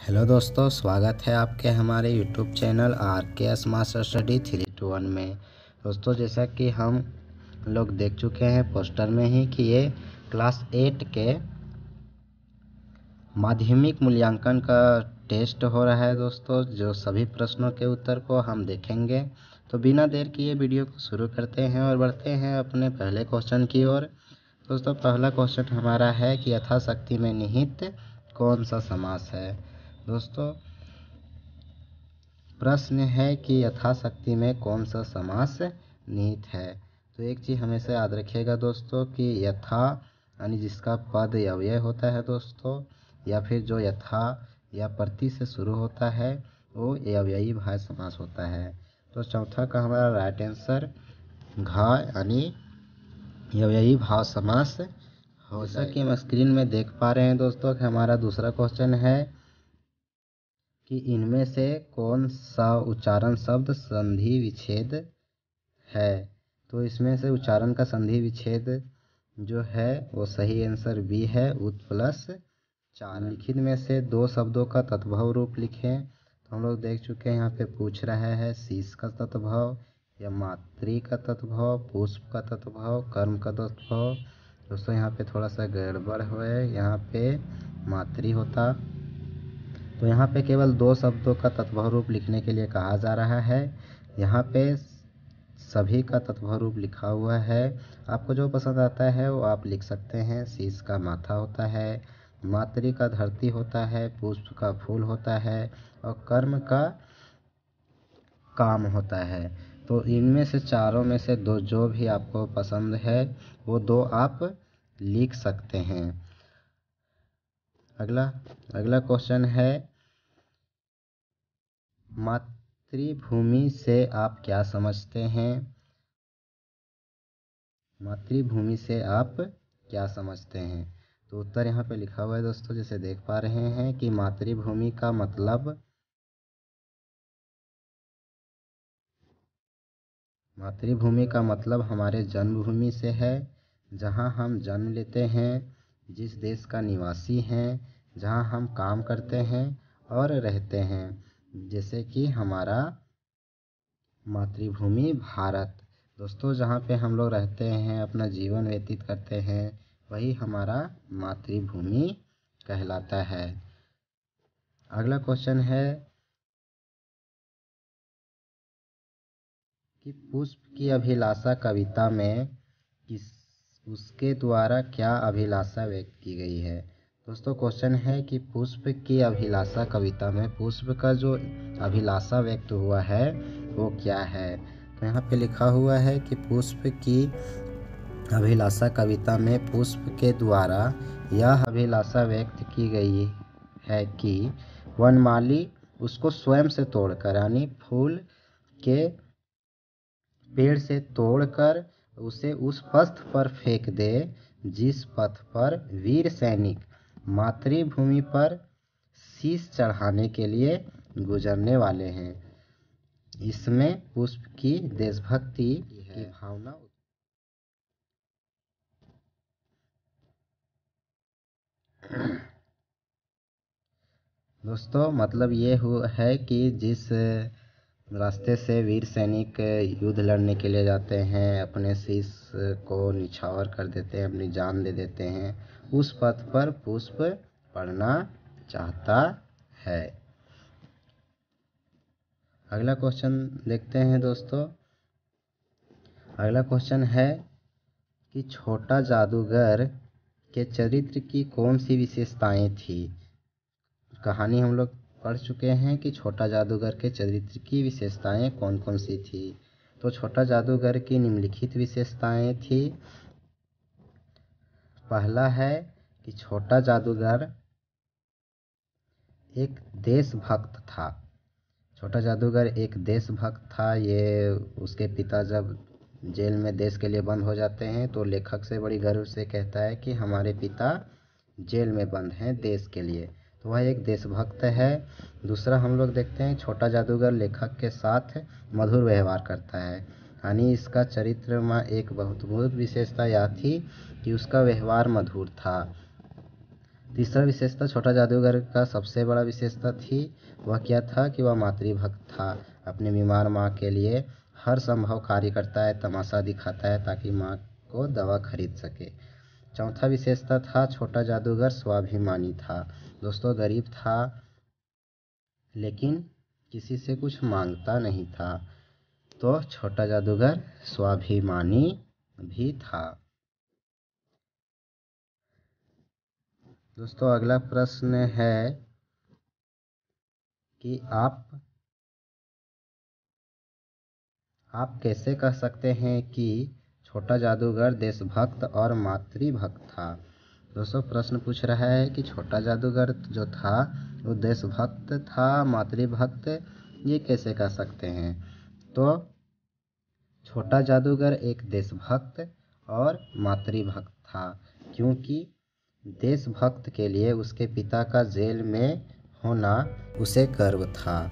Hello दोस्तों, स्वागत है आपके हमारे YouTube channel RKS master study 3 में। दोस्तों, जैसा कि हम लोग देख चुके हैं पोस्टर में ही कि ये क्लास 8 के माध्यमिक मूल्यांकन का टेस्ट हो रहा है दोस्तों, जो सभी प्रश्नों के उत्तर को हम देखेंगे। तो बिना देर किए वीडियो को शुरू करते हैं और बढ़ते हैं अपने पहले क्वेश्चन की ओर। दोस्तों, पहला क्वेश्चन हमारा है कि यथाशक्ति में निहित कौन सा समास है। दोस्तों, प्रश्न है कि यथाशक्ति में कौन सा समास निहित है। तो एक चीज़ हमेशा याद रखिएगा दोस्तों कि यथा यानी जिसका पद अव्यय होता है दोस्तों, या फिर जो यथा या प्रति से शुरू होता है वो अव्ययी भाव समास होता है। तो चौथा का हमारा राइट आंसर घा यानी अव्ययी भाव समास हो। जैसा कि हम स्क्रीन में देख पा रहे हैं दोस्तों कि हमारा दूसरा क्वेश्चन है कि इनमें से कौन सा उच्चारण शब्द संधि विच्छेद है। तो इसमें से उच्चारण का संधि विच्छेद जो है वो सही आंसर बी है, उत प्लस चारण। लिखित में से दो शब्दों का तत्भव रूप लिखें। तो हम लोग देख चुके हैं, यहाँ पे पूछ रहा है शीश का तत्भव या मातृ का तत्भव, पुष्प का तत्भव, कर्म का तत्भव। दोस्तों, यहाँ पे थोड़ा सा गड़बड़ है, यहाँ पे मातृ होता। तो यहाँ पे केवल दो शब्दों का तत्भव रूप लिखने के लिए कहा जा रहा है। यहाँ पे सभी का तत्भव रूप लिखा हुआ है। आपको जो पसंद आता है वो आप लिख सकते हैं। शीश का माथा होता है, मातृ का धरती होता है, पुष्प का फूल होता है और कर्म का काम होता है। तो इनमें से चारों में से दो जो भी आपको पसंद है वो दो आप लिख सकते हैं। अगला क्वेश्चन है मातृभूमि से आप क्या समझते हैं। मातृभूमि से आप क्या समझते हैं। तो उत्तर यहाँ पे लिखा हुआ है दोस्तों, जैसे देख पा रहे हैं कि मातृभूमि का मतलब हमारे जन्मभूमि से है, जहाँ हम जन्म लेते हैं, जिस देश का निवासी हैं, जहाँ हम काम करते हैं और रहते हैं, जैसे कि हमारा मातृभूमि भारत। दोस्तों, जहाँ पे हम लोग रहते हैं, अपना जीवन व्यतीत करते हैं, वही हमारा मातृभूमि कहलाता है। अगला क्वेश्चन है कि पुष्प की अभिलाषा कविता में उसके द्वारा क्या अभिलाषा व्यक्त की गई है। दोस्तों, क्वेश्चन है कि पुष्प की अभिलाषा कविता में पुष्प का जो अभिलाषा व्यक्त हुआ है वो क्या है। तो यहाँ पे लिखा हुआ है कि पुष्प की अभिलाषा कविता में पुष्प के द्वारा यह अभिलाषा व्यक्त की गई है कि वनमाली उसको स्वयं से तोड़कर यानी फूल के पेड़ से तोड़कर उसे उस पथ पर फेंक दे जिस पथ पर वीर सैनिक मातृभूमि पर शीश चढ़ाने के लिए गुजरने वाले हैं। इसमें पुष्प की देशभक्ति की भावना। दोस्तों, मतलब ये है कि जिस रास्ते से वीर सैनिक युद्ध लड़ने के लिए जाते हैं, अपने शीश को निछावर कर देते हैं, अपनी जान दे देते हैं, उस पथ पर पुष्प पड़ना चाहता है। अगला क्वेश्चन देखते हैं दोस्तों। अगला क्वेश्चन है कि छोटा जादूगर के चरित्र की कौन सी विशेषताएं थी। कहानी हम लोग पढ़ चुके हैं कि छोटा जादूगर के चरित्र की विशेषताएं कौन कौन सी थी। तो छोटा जादूगर की निम्नलिखित विशेषताएं थी। पहला है कि छोटा जादूगर एक देशभक्त था। छोटा जादूगर एक देशभक्त था। ये उसके पिता जब जेल में देश के लिए बंद हो जाते हैं तो लेखक से बड़ी गर्व से कहता है कि हमारे पिता जेल में बंद हैं देश के लिए। तो वह एक देशभक्त है। दूसरा हम लोग देखते हैं छोटा जादूगर लेखक के साथ मधुर व्यवहार करता है, यानी इसका चरित्र में एक बहुत विशेषता यह थी कि उसका व्यवहार मधुर था। तीसरा विशेषता छोटा जादूगर का सबसे बड़ा विशेषता थी वह क्या था कि वह मातृभक्त था। अपने बीमार माँ के लिए हर संभव कार्य करता है, तमाशा दिखाता है ताकि माँ को दवा खरीद सके। चौथा विशेषता था छोटा जादूगर स्वाभिमानी था। दोस्तों गरीब था लेकिन किसी से कुछ मांगता नहीं था, तो छोटा जादूगर स्वाभिमानी भी था। दोस्तों अगला प्रश्न है कि आप कैसे कह सकते हैं कि छोटा जादूगर देशभक्त और मातृभक्त था। दोस्तों प्रश्न पूछ रहा है कि छोटा जादूगर जो था वो देशभक्त था, मातृभक्त, ये कैसे कह सकते हैं। तो छोटा जादूगर एक देशभक्त और मातृभक्त था, क्योंकि देशभक्त के लिए उसके पिता का जेल में होना उसे गर्व था।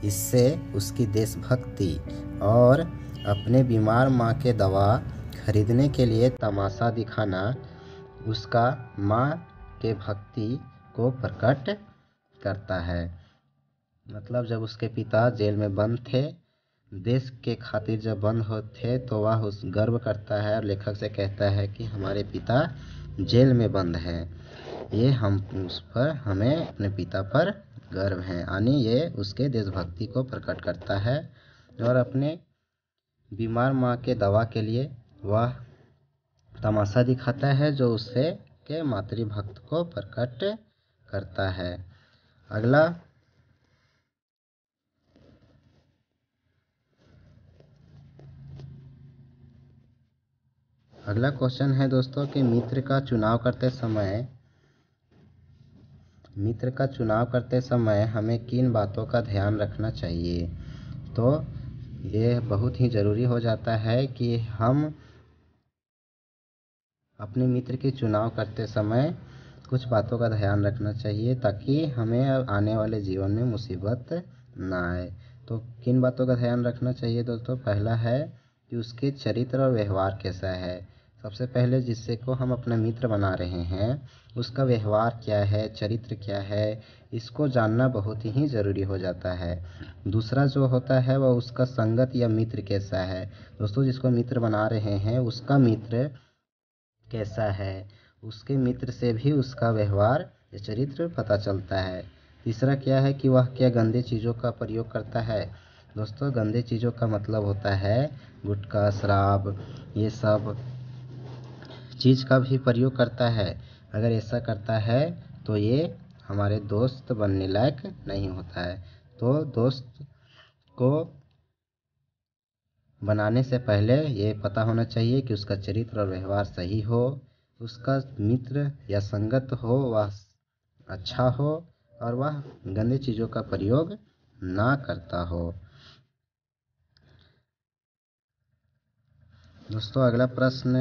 इससे उसकी देशभक्ति और अपने बीमार माँ के दवा खरीदने के लिए तमाशा दिखाना उसका माँ के भक्ति को प्रकट करता है। मतलब जब उसके पिता जेल में बंद थे, देश के खातिर जब बंद हो थे, तो वह उस गर्व करता है और लेखक से कहता है कि हमारे पिता जेल में बंद हैं, ये हमें अपने पिता पर गर्व है। यानी ये उसके देशभक्ति को प्रकट करता है और अपने बीमार माँ के दवा के लिए वह तमाशा दिखाता है जो उससे के मातृभक्त को प्रकट करता है। अगला क्वेश्चन है दोस्तों कि मित्र का चुनाव करते समय हमें किन बातों का ध्यान रखना चाहिए। तो ये बहुत ही ज़रूरी हो जाता है कि हम अपने मित्र के चुनाव करते समय कुछ बातों का ध्यान रखना चाहिए ताकि हमें आने वाले जीवन में मुसीबत ना आए। तो किन बातों का ध्यान रखना चाहिए दोस्तों। पहला है कि उसके चरित्र और व्यवहार कैसा है। सबसे पहले जिससे को हम अपना मित्र बना रहे हैं उसका व्यवहार क्या है, चरित्र क्या है, इसको जानना बहुत ही ज़रूरी हो जाता है। दूसरा जो होता है वह उसका संगत या मित्र कैसा है। दोस्तों जिसको मित्र बना रहे हैं उसका मित्र कैसा है, उसके मित्र से भी उसका व्यवहार या चरित्र पता चलता है। तीसरा क्या है कि वह क्या गंदे चीज़ों का प्रयोग करता है। दोस्तों गंदे चीज़ों का मतलब होता है गुटखा, शराब, ये सब चीज़ का भी प्रयोग करता है। अगर ऐसा करता है तो ये हमारे दोस्त बनने लायक नहीं होता है। तो दोस्त को बनाने से पहले ये पता होना चाहिए कि उसका चरित्र और व्यवहार सही हो, उसका मित्र या संगत हो वह अच्छा हो और वह गंदे चीज़ों का प्रयोग ना करता हो। दोस्तों अगला प्रश्न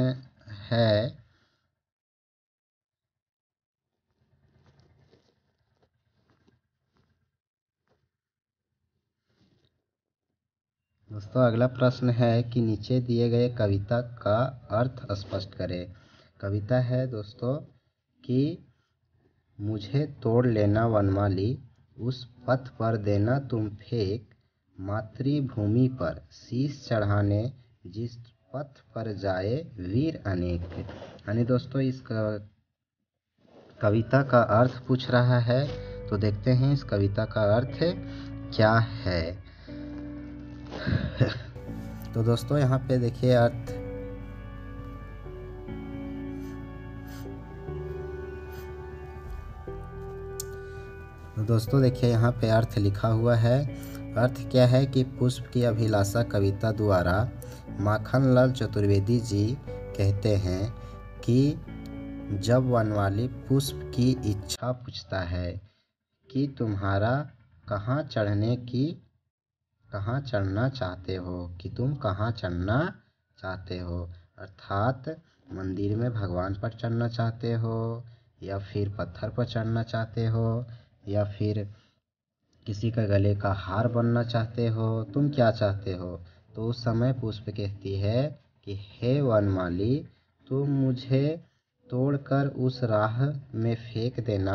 है कि नीचे दिए गए कविता का अर्थ स्पष्ट करें। कविता है दोस्तों कि मुझे तोड़ लेना वनमाली, उस पथ पर देना तुम फेंक, मातृभूमि पर शीश चढ़ाने जिस पथ पर जाए वीर अनेक। यानी दोस्तों इस कविता का अर्थ पूछ रहा है, तो देखते हैं इस कविता का अर्थ क्या है। तो दोस्तों यहाँ पे देखिए अर्थ। तो दोस्तों देखिए यहाँ पे अर्थ लिखा हुआ है। अर्थ क्या है कि पुष्प की अभिलाषा कविता द्वारा माखनलाल चतुर्वेदी जी कहते हैं कि जब वनमाली पुष्प की इच्छा पूछता है कि तुम्हारा कहाँ चढ़ना चाहते हो, अर्थात मंदिर में भगवान पर चढ़ना चाहते हो या फिर पत्थर पर चढ़ना चाहते हो या फिर किसी का गले का हार बनना चाहते हो, तुम क्या चाहते हो। तो उस समय पुष्प कहती है कि हे वनमाली, तुम मुझे तोड़कर उस राह में फेंक देना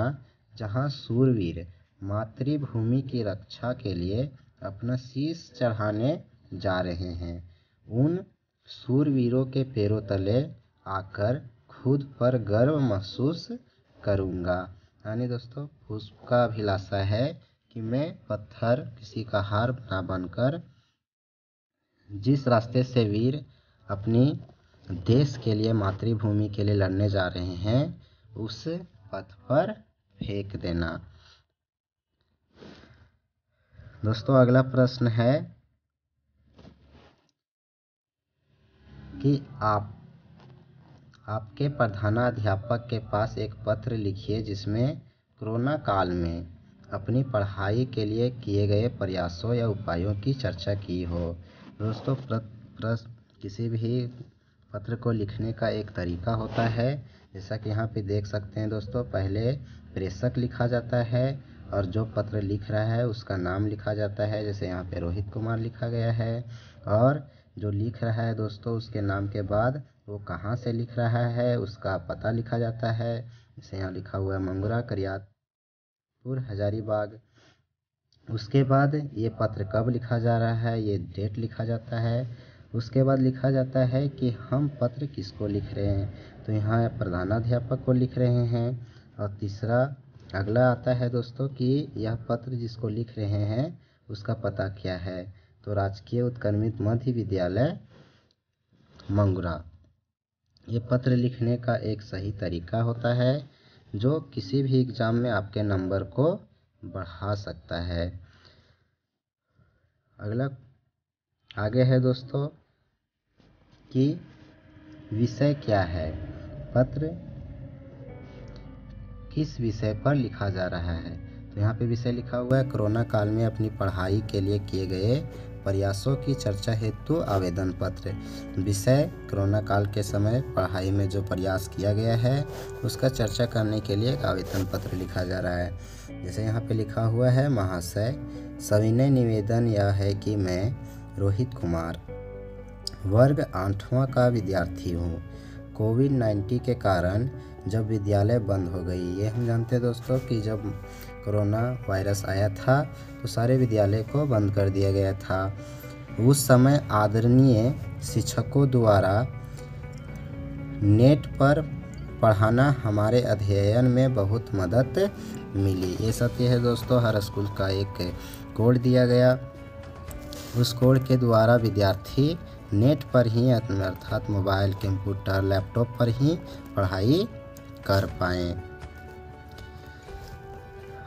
जहाँ शूरवीर मातृभूमि की रक्षा के लिए अपना शीश चढ़ाने जा रहे हैं। उन शूरवीरों के पैरों तले आकर खुद पर गर्व महसूस करूँगा। यानी दोस्तों उसका अभिलाषा है कि मैं पत्थर किसी का हार ना बनकर जिस रास्ते से वीर अपनी देश के लिए मातृभूमि के लिए लड़ने जा रहे हैं उस पथ पर फेंक देना। दोस्तों अगला प्रश्न है कि आपके प्रधानाध्यापक के पास एक पत्र लिखिए जिसमें कोरोना काल में अपनी पढ़ाई के लिए किए गए प्रयासों या उपायों की चर्चा की हो। दोस्तों किसी भी पत्र को लिखने का एक तरीका होता है, जैसा कि यहाँ पे देख सकते हैं दोस्तों। पहले प्रेषक लिखा जाता है और जो पत्र लिख रहा है उसका नाम लिखा जाता है, जैसे यहाँ पे रोहित कुमार लिखा गया है। और जो लिख रहा है दोस्तों उसके नाम के बाद वो कहाँ से लिख रहा है उसका पता लिखा जाता है, जैसे यहाँ लिखा हुआ है मंगुरा, करियापुर, हजारीबाग। उसके बाद ये पत्र कब लिखा जा रहा है ये डेट लिखा जाता है। उसके बाद लिखा जाता है कि हम पत्र किसको लिख रहे हैं, तो यहाँ प्रधानाध्यापक को लिख रहे हैं। और तीसरा अगला आता है दोस्तों कि यह पत्र जिसको लिख रहे हैं उसका पता क्या है, तो राजकीय उत्क्रमित मध्य विद्यालय मंगुरा। ये पत्र लिखने का एक सही तरीका होता है जो किसी भी एग्ज़ाम में आपके नंबर को बढ़ा सकता है। अगला आगे है दोस्तों कि विषय क्या है, पत्र किस विषय पर लिखा जा रहा है। तो यहाँ पे विषय लिखा हुआ है कोरोना काल में अपनी पढ़ाई के लिए किए गए प्रयासों की चर्चा हेतु आवेदन पत्र। विषय कोरोना काल के समय पढ़ाई में जो प्रयास किया गया है उसका चर्चा करने के लिए एक आवेदन पत्र लिखा जा रहा है। जैसे यहाँ पे लिखा हुआ है, महाशय सविनय निवेदन यह है कि मैं रोहित कुमार वर्ग 8वां का विद्यार्थी हूँ। कोविड-19 के कारण जब विद्यालय बंद हो गई, ये हम जानते हैं दोस्तों कि जब कोरोना वायरस आया था तो सारे विद्यालय को बंद कर दिया गया था। उस समय आदरणीय शिक्षकों द्वारा नेट पर पढ़ाना हमारे अध्ययन में बहुत मदद मिली। ये सत्य है दोस्तों, हर स्कूल का एक कोड दिया गया, उस कोड के द्वारा विद्यार्थी नेट पर ही अर्थात मोबाइल, कंप्यूटर, लैपटॉप पर ही पढ़ाई कर पाएँ।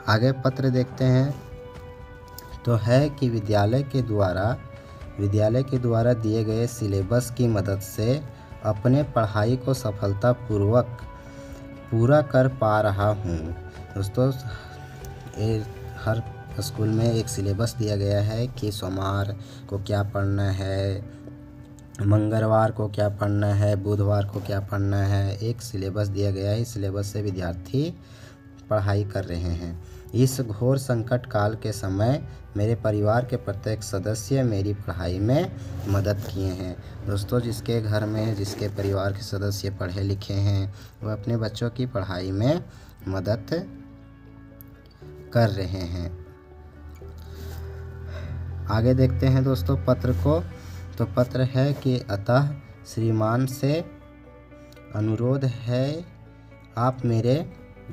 आगे पत्र देखते हैं तो है कि विद्यालय के द्वारा दिए गए सिलेबस की मदद से अपने पढ़ाई को सफलतापूर्वक पूरा कर पा रहा हूँ। दोस्तों हर स्कूल में एक सिलेबस दिया गया है कि सोमवार को क्या पढ़ना है, मंगलवार को क्या पढ़ना है, बुधवार को क्या पढ़ना है, एक सिलेबस दिया गया है। इस सिलेबस से विद्यार्थी पढ़ाई कर रहे हैं। इस घोर संकट काल के समय मेरे परिवार के प्रत्येक सदस्य मेरी पढ़ाई में मदद किए हैं। दोस्तों जिसके घर में जिसके परिवार के सदस्य पढ़े लिखे हैं वह अपने बच्चों की पढ़ाई में मदद कर रहे हैं। आगे देखते हैं दोस्तों पत्र को, तो पत्र है कि अतः श्रीमान से अनुरोध है आप मेरे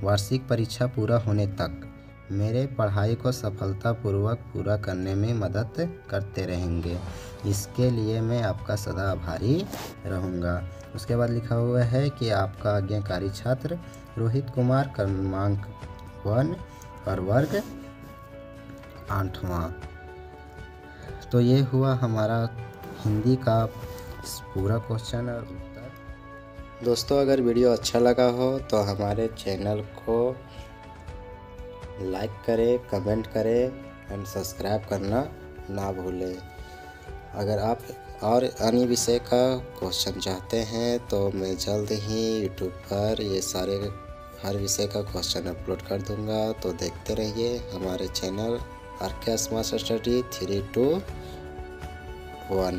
वार्षिक परीक्षा पूरा होने तक मेरे पढ़ाई को सफलतापूर्वक पूरा करने में मदद करते रहेंगे। इसके लिए मैं आपका सदा आभारी रहूँगा। उसके बाद लिखा हुआ है कि आपका आज्ञाकारी छात्र रोहित कुमार क्रमांक 1 और वर्ग 8वां। तो ये हुआ हमारा हिंदी का पूरा क्वेश्चन और उत्तर। दोस्तों अगर वीडियो अच्छा लगा हो तो हमारे चैनल को लाइक करें, कमेंट करें एंड सब्सक्राइब करना ना भूलें। अगर आप और अन्य विषय का क्वेश्चन चाहते हैं तो मैं जल्द ही यूट्यूब पर ये सारे हर विषय का क्वेश्चन अपलोड कर दूंगा, तो देखते रहिए हमारे चैनल RK स्मार्ट स्टडी 3, 2, 1।